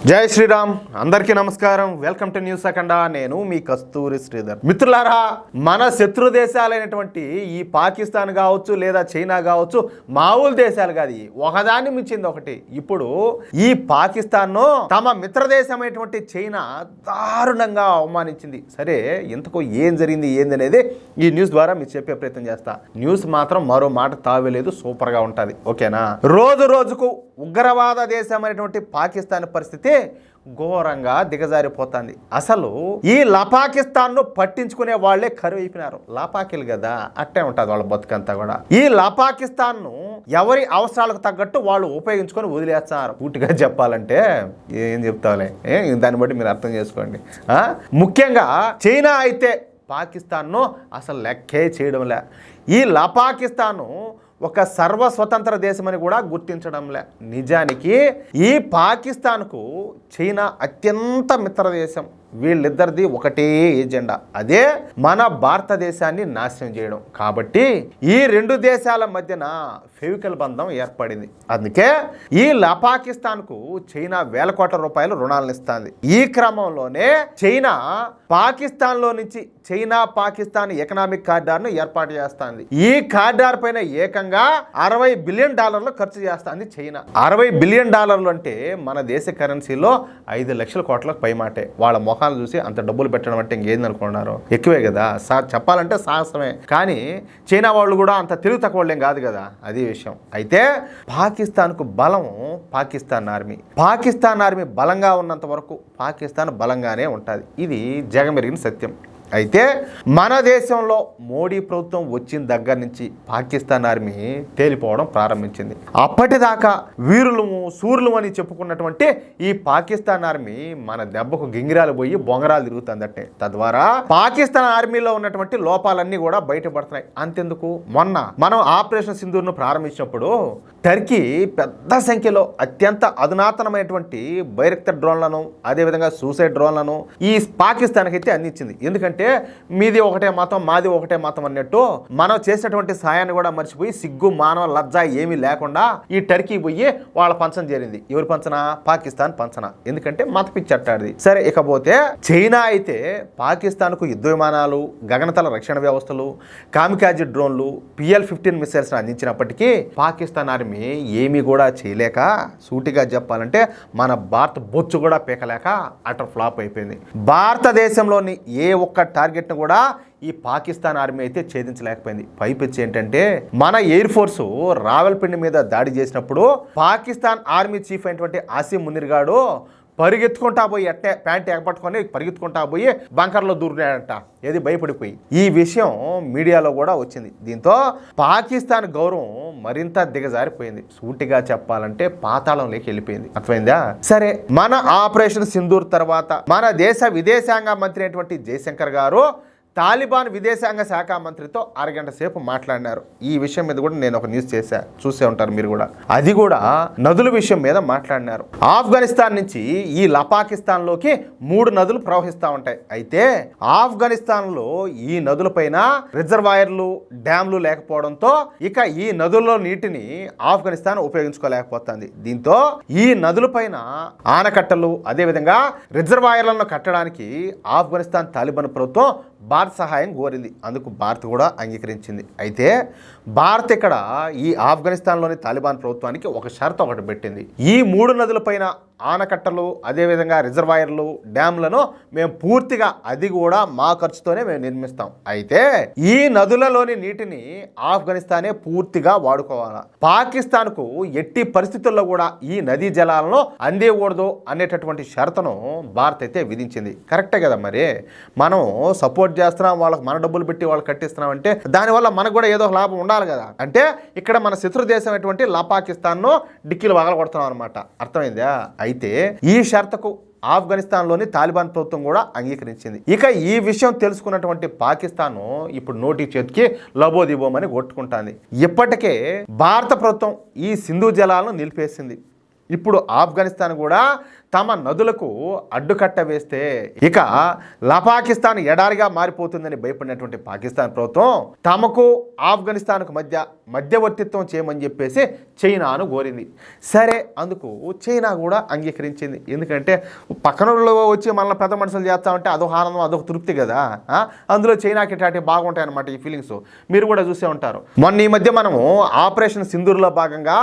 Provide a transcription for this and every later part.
జై శ్రీరామ్. అందరికీ నమస్కారం. వెల్కమ్ టు న్యూస్ అఖండ. నేను మీ కస్తూరి శ్రీధర్. మిత్రులారా, మన శత్రు దేశాలైనటువంటి ఈ పాకిస్తాన్ కావచ్చు లేదా చైనా కావచ్చు, మామూలు దేశాలు కాదు, ఒకదాన్ని మించింది ఒకటి. ఇప్పుడు ఈ పాకిస్తాన్ను తమ మిత్ర దేశమైనటువంటి చైనా దారుణంగా అవమానించింది. సరే, ఇంతకు ఏం జరిగింది ఏందనేది ఈ న్యూస్ ద్వారా మీకు చెప్పే ప్రయత్నం చేస్తా. న్యూస్ మాత్రం మరో మాట తావేలేదు, సూపర్గా ఉంటుంది. ఓకేనా? రోజు రోజుకు ఉగ్రవాద దేశమైనటువంటి పాకిస్తాన్ పరిస్థితి ఘోరంగా దిగజారిపోతుంది. అసలు ఈ లపాకిస్తాన్ను పట్టించుకునే వాళ్లే కరువైపోయినారు. లపాకిలు కదా, అట్టే ఉంటుంది వాళ్ళ బతుకంతా కూడా. ఈ లపాకిస్తాన్ను ఎవరి అవసరాలకు తగ్గట్టు వాళ్ళు ఉపయోగించుకొని వదిలేస్తున్నారు. పూర్తిగా చెప్పాలంటే ఏం చెప్తావులే, దాన్ని బట్టి మీరు అర్థం చేసుకోండి. ముఖ్యంగా చైనా అయితే పాకిస్తాన్ను అసలు లెక్కే చేయడంలే. ఈ లపాకిస్తాను ఒక సర్వస్వతంత్ర దేశమని కూడా గుర్తించడంలే. నిజానికి ఈ పాకిస్తాన్కు చైనా అత్యంత మిత్ర దేశం. వీళ్ళిద్దరిది ఒకటే ఎజెండా, అదే మన భారతదేశాన్ని నాశనం చేయడం. కాబట్టి ఈ రెండు దేశాల మధ్యన ఫెవికల్ బంధం ఏర్పడింది. అందుకే ఈ పాకిస్తాన్కు చైనా వేల కోట్ల రూపాయలు రుణాలను ఇస్తుంది. ఈ క్రమంలోనే చైనా పాకిస్తాన్లో నుంచి చైనా పాకిస్తాన్ ఎకనామిక్ కారిడార్ను ఏర్పాటు చేస్తుంది. ఈ కారిడార్ పైన ఏకంగా $60 బిలియన్ ఖర్చు చేస్తుంది చైనా. $60 బిలియన్ అంటే మన దేశ కరెన్సీలో 5 లక్షల కోట్లకు పైమాటే. వాళ్ళ ముఖాలు చూసి అంత డబ్బులు పెట్టడం అంటే ఇంకేంది అనుకున్నారు? ఎక్కువే కదా. చెప్పాలంటే సాహసమే. కానీ చైనా వాళ్ళు కూడా అంత తెలివి తక్కువ వాళ్ళేం కాదు కదా, అది విషయం. అయితే పాకిస్తాన్కు బలం పాకిస్తాన్ ఆర్మీ. పాకిస్తాన్ ఆర్మీ బలంగా ఉన్నంత వరకు పాకిస్తాన్ బలంగానే ఉంటుంది. ఇది జగమెరిగిన సత్యం. అయితే మన దేశంలో మోడీ ప్రభుత్వం వచ్చిన దగ్గర నుంచి పాకిస్తాన్ ఆర్మీ తేలిపోవడం ప్రారంభించింది. అప్పటిదాకా వీరులు సూర్యులు అని చెప్పుకున్నటువంటి ఈ పాకిస్తాన్ ఆర్మీ మన దెబ్బకు గింగిరాలు పోయి బొంగరాలు తిరుగుతుందట్టే. తద్వారా పాకిస్తాన్ ఆర్మీలో ఉన్నటువంటి లోపాలన్నీ కూడా బయటపడుతున్నాయి. అంతెందుకు, మొన్న మనం ఆపరేషన్ సింధూర్ను ప్రారంభించినప్పుడు టర్కీ పెద్ద సంఖ్యలో అత్యంత అధునాతనమైనటువంటి బైరక్తర్ డ్రోన్లను, అదేవిధంగా సూసైడ్ డ్రోన్లను ఈ పాకిస్తాన్కి అయితే అందించింది. ఎందుకంటే మీది ఒకటే మతం మాది ఒకటే మతం అన్నట్టు మనం చేసినటువంటి సాయాన్ని కూడా మర్చిపోయి సిగ్గు మానవ లజ్జ ఏమీ లేకుండా ఈ టర్కీ పోయి వాళ్ళ పంచన చేరింది. ఎవరి పంచన? పాకిస్తాన్ పంచన. ఎందుకంటే మత పిచ్చట్టాడిది. సరే, ఇకపోతే చైనా అయితే పాకిస్తాన్కు యుద్ధ విమానాలు, గగనతల రక్షణ వ్యవస్థలు, కామికాజీ డ్రోన్లు, PL-15 మిసైల్స్ అందించినప్పటికీ పాకిస్తాన్ ఆర్మీ ఏమీ కూడా చేయలేక, సూటిగా చెప్పాలంటే మన భారత్ బొచ్చు కూడా పీకలేక అటర్ ఫ్లాప్ అయిపోయింది. భారతదేశంలోని ఏ ఒక్క టార్గెట్ను కూడా ఈ పాకిస్తాన్ ఆర్మీ అయితే ఛేదించలేకపోయింది. పైపెచ్చి ఏంటంటే మన ఎయిర్ ఫోర్సు రావల్పిండి మీద దాడి చేసినప్పుడు పాకిస్తాన్ ఆర్మీ చీఫ్ అయినటువంటి ఆసిం మునీర్ గాడు పరిగెత్తుకుంటా పోయి అట్టే ప్యాంట్ ఎగపట్టుకొని పరిగెత్తుకుంటా పోయి బంకర్లో దూరినాడట. ఏది భయపడిపోయి. ఈ విషయం మీడియాలో కూడా వచ్చింది. దీంతో పాకిస్తాన్ గౌరవం మరింత దిగజారిపోయింది. సూటిగా చెప్పాలంటే పాతాళంలోకి వెళ్ళిపోయింది. అర్థమైందా? సరే, మన ఆపరేషన్ సింధూర్ తర్వాత మన దేశ విదేశాంగ మంత్రి అయినటువంటి జయశంకర్ గారు తాలిబాన్ విదేశాంగ శాఖ మంత్రితో అరగంట సేపు మాట్లాడినారు. ఈ విషయం మీద కూడా నేను ఒక న్యూస్ చూసే ఉంటారు మీరు కూడా. అది కూడా నదుల విషయం మీద మాట్లాడినారు. ఆఫ్ఘనిస్తాన్ నుంచి ఈ లపాకిస్తాన్లోకి 3 నదులు ప్రవహిస్తూ ఉంటాయి. అయితే ఆఫ్ఘనిస్తాన్లో ఈ నదులపైన రిజర్వాయర్లు, డ్యామ్లు లేకపోవడంతో ఇక ఈ నదుల్లో నీటిని ఆఫ్ఘనిస్తాన్ ఉపయోగించుకోలేకపోతుంది. దీంతో ఈ నదులపైన ఆనకట్టలు, అదేవిధంగా రిజర్వాయర్లను కట్టడానికి ఆఫ్ఘనిస్తాన్ తాలిబాన్ ప్రభుత్వం భారత్ సహాయం కోరింది. అందుకు భారత్ కూడా అంగీకరించింది. అయితే భారత్ ఇక్కడ ఈ ఆఫ్ఘనిస్తాన్లోని తాలిబాన్ ప్రభుత్వానికి ఒక షరతు ఒకటి పెట్టింది. ఈ 3 నదులపైన ఆనకట్టలు, అదేవిధంగా రిజర్వాయర్లు, డ్యామ్లను మేము పూర్తిగా, అది కూడా మా ఖర్చుతోనే మేము నిర్మిస్తాం. అయితే ఈ నదులలోని నీటిని ఆఫ్ఘనిస్తానే పూర్తిగా వాడుకోవాలి. పాకిస్తాన్కు ఎట్టి పరిస్థితుల్లో కూడా ఈ నదీ జలాలను అందేకూడదు అనేటటువంటి షరతును భారత్ అయితే విధించింది. కరెక్టే కదా. మరి మనం సపోర్ట్ చేస్తున్నాం, వాళ్ళకి మన డబ్బులు పెట్టి వాళ్ళు కట్టిస్తున్నాం అంటే దానివల్ల మనకు కూడా ఏదో లాభం ఉండాలి కదా. అంటే ఇక్కడ మన శత్రు దేశం అయినటువంటి పాకిస్తాన్ను డిక్కీలు వగలగొడుతున్నాం అనమాట. అర్థమైందా? అయితే ఈ షరతుకు ఆఫ్ఘనిస్తాన్లోని తాలిబాన్ ప్రభుత్వం కూడా అంగీకరించింది. ఇక ఈ విషయం తెలుసుకున్నటువంటి పాకిస్తాన్ ఇప్పుడు నోటి చేతికి లబోదిబోమని కొట్టుకుంటుంది. ఇప్పటికే భారత ప్రభుత్వం ఈ సింధు జలాలను నిలిపేసింది. ఇప్పుడు ఆఫ్ఘనిస్తాన్ కూడా తమ నదులకు అడ్డుకట్ట వేస్తే ఇక పాకిస్తాన్ ఎడారిగా మారిపోతుందని భయపడినటువంటి పాకిస్తాన్ ప్రభుత్వం తమకు ఆఫ్ఘనిస్తాన్కు మధ్యవర్తిత్వం చేయమని చెప్పేసి చైనాను కోరింది. సరే, అందుకు చైనా కూడా అంగీకరించింది. ఎందుకంటే పక్కన వచ్చి మనల్ని పెద్ద మనుషులు చేస్తామంటే అదొక ఆనందం, అదొక తృప్తి కదా. అందులో చైనాకి ఇట్లాంటివి బాగుంటాయి అన్నమాట ఈ ఫీలింగ్స్. మీరు కూడా చూసే ఉంటారు. మొన్న ఈ మధ్య మనము ఆపరేషన్ సింధూర్లో భాగంగా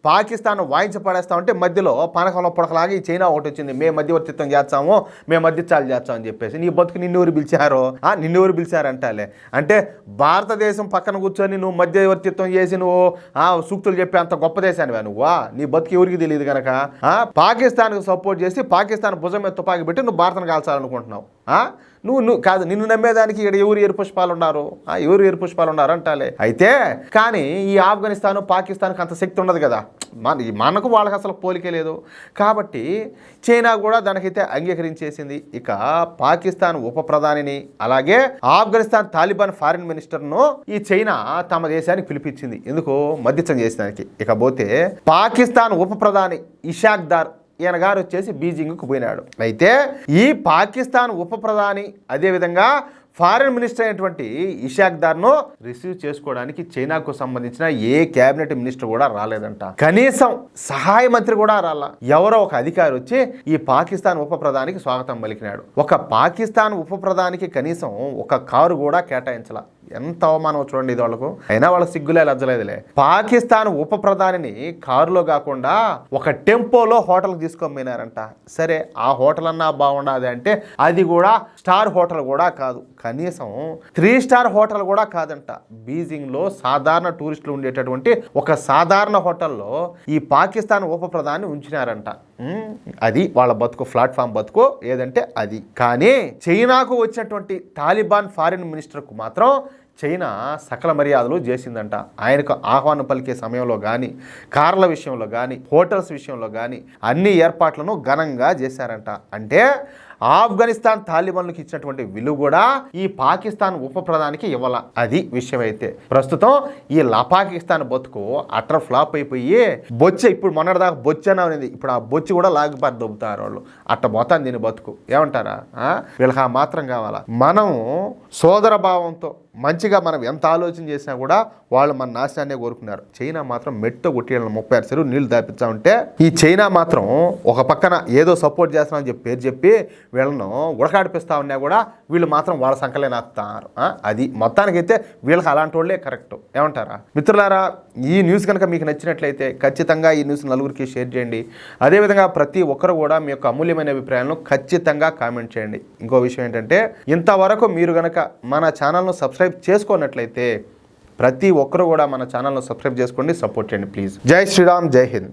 పాకిస్తాన్ వాయించి పడేస్తామంటే మధ్యలో పనకంలో పొడకలాగా ఈ చైనా ఒకటి వచ్చింది. మేము మధ్యవర్తిత్వం చేస్తాము, మేము మధ్యచాలు చేస్తామని చెప్పేసి. నీ బతుకు నిన్నెవరు పిలిచారో, నిన్నెవరు పిలిచారంటాలే. అంటే భారతదేశం పక్కన కూర్చొని నువ్వు మధ్యవర్తిత్వం చేసి నువ్వు సూక్తులు చెప్పి అంత గొప్ప దేశానివా నువ్వా? నీ బతుకు ఎవరికి తెలియదు కనుక పాకిస్తాన్కు సపోర్ట్ చేసి పాకిస్తాన్ భుజం మీద తుపాకి పెట్టి నువ్వు భారతను కాల్చాలనుకుంటున్నావు. నువ్వు కాదు, నిన్ను నమ్మేదానికి ఇక్కడ ఎవరు ఎరుపుష్పాలు ఉన్నారు అంటాలే. అయితే కానీ ఈ ఆఫ్ఘనిస్తాన్ పాకిస్తాన్కి అంత శక్తి ఉండదు కదా, మనకు వాళ్ళకి అసలు పోలికే లేదు. కాబట్టి చైనా కూడా దానికైతే అంగీకరించేసింది. ఇక పాకిస్తాన్ ఉప ప్రధానిని అలాగే ఆఫ్ఘనిస్తాన్ తాలిబాన్ ఫారిన్ మినిస్టర్ను ఈ చైనా తమ దేశానికి పిలిపించింది. ఎందుకు? మధ్యస్థం చేసేదానికి. ఇకపోతే పాకిస్తాన్ ఉప ప్రధాని ఇషాక్ దార్ ఈయన గారు వచ్చేసి బీజింగ్కు పోయినాడు. అయితే ఈ పాకిస్తాన్ ఉప ప్రధాని అదేవిధంగా ఫారిన్ మినిస్టర్ అయినటువంటి ఇషాక్ దార్ను రిసీవ్ చేసుకోవడానికి చైనాకు సంబంధించిన ఏ క్యాబినెట్ మినిస్టర్ కూడా రాలేదంట. కనీసం సహాయ మంత్రి కూడా రాలా. ఎవరో ఒక అధికారి వచ్చి ఈ పాకిస్తాన్ ఉప ప్రధానికి స్వాగతం పలికినాడు. ఒక పాకిస్తాన్ ఉప ప్రధానికి కనీసం ఒక కారు కూడా కేటాయించలా. ఎంత అవమానం చూడండి ఇది వాళ్ళకు. అయినా వాళ్ళ సిగ్గులే లజ్జలేదులే. పాకిస్తాన్ ఉప ప్రధానిని కారులో కాకుండా ఒక టెంపోలో హోటల్కి తీసుకొని పోయినారంట. సరే, ఆ హోటల్ అన్నా బాగుండదు అంటే అది కూడా స్టార్ హోటల్ కూడా కాదు, కనీసం 3 స్టార్ హోటల్ కూడా కాదంట. బీజింగ్లో సాధారణ టూరిస్టులు ఉండేటటువంటి ఒక సాధారణ హోటల్లో ఈ పాకిస్తాన్ ఉప ప్రధాని ఉంచినారంట. అది వాళ్ళ బతుకు, ప్లాట్ఫామ్ బతుకు ఏదంటే అది. కానీ చైనాకు వచ్చినటువంటి తాలిబాన్ ఫారిన్ మినిస్టర్కు మాత్రం చైనా సకల మర్యాదలు చేసిందంట. ఆయనకు ఆహ్వానం పలికే సమయంలో కానీ, కార్ల విషయంలో కానీ, హోటల్స్ విషయంలో కానీ అన్ని ఏర్పాట్లను ఘనంగా చేశారంట. అంటే ఆఫ్ఘనిస్తాన్ తాలిబాన్లకు ఇచ్చినటువంటి విలువ కూడా ఈ పాకిస్తాన్ ఉప ప్రధానికి ఇవ్వాల. అది విషయం. అయితే ప్రస్తుతం ఈ పాకిస్తాన్ బతుకు అటర్ ఫ్లాప్ అయిపోయి బొచ్చ, ఇప్పుడు మొన్నటిదాకా బొచ్చనే ఉంది, ఇప్పుడు ఆ బొచ్చి కూడా లాగిపారి దొబ్బుతారు వాళ్ళు. అట్ట పోతాను దీని బతుకు. ఏమంటారా? వీళ్ళకి ఆ మాత్రం కావాలా? మనము సోదర భావంతో మంచిగా మనం ఎంత ఆలోచన చేసినా కూడా వాళ్ళు మన నాశనాన్ని కోరుకున్నారు. చైనా మాత్రం మెట్ట కొట్టి 36 చెరువు నీళ్లు దాపిస్తామంటే ఈ చైనా మాత్రం ఒక పక్కన ఏదో సపోర్ట్ చేస్తామని చెప్పి పేరు చెప్పి వీళ్ళను ఉడకాడిపిస్తా ఉన్నా కూడా వీళ్ళు మాత్రం వాళ్ళ సంకలే నాకుతారు. అది మొత్తానికైతే వీళ్ళకి అలాంటి వాళ్ళే కరెక్ట్. ఏమంటారా మిత్రులారా? ఈ న్యూస్ కనుక మీకు నచ్చినట్లయితే ఖచ్చితంగా ఈ న్యూస్ నలుగురికి షేర్ చేయండి. అదేవిధంగా ప్రతి ఒక్కరు కూడా మీ యొక్క అమూల్యమైన అభిప్రాయాలను ఖచ్చితంగా కామెంట్ చేయండి. ఇంకో విషయం ఏంటంటే, ఇంతవరకు మీరు కనుక మన ఛానల్ను సబ్స్క్రైబ్ చేసుకున్నట్లయితే ప్రతి ఒక్కరు కూడా మన ఛానల్ను సబ్స్క్రైబ్ చేసుకోండి, సపోర్ట్ చేయండి ప్లీజ్. జై శ్రీరామ్, జై హింద్.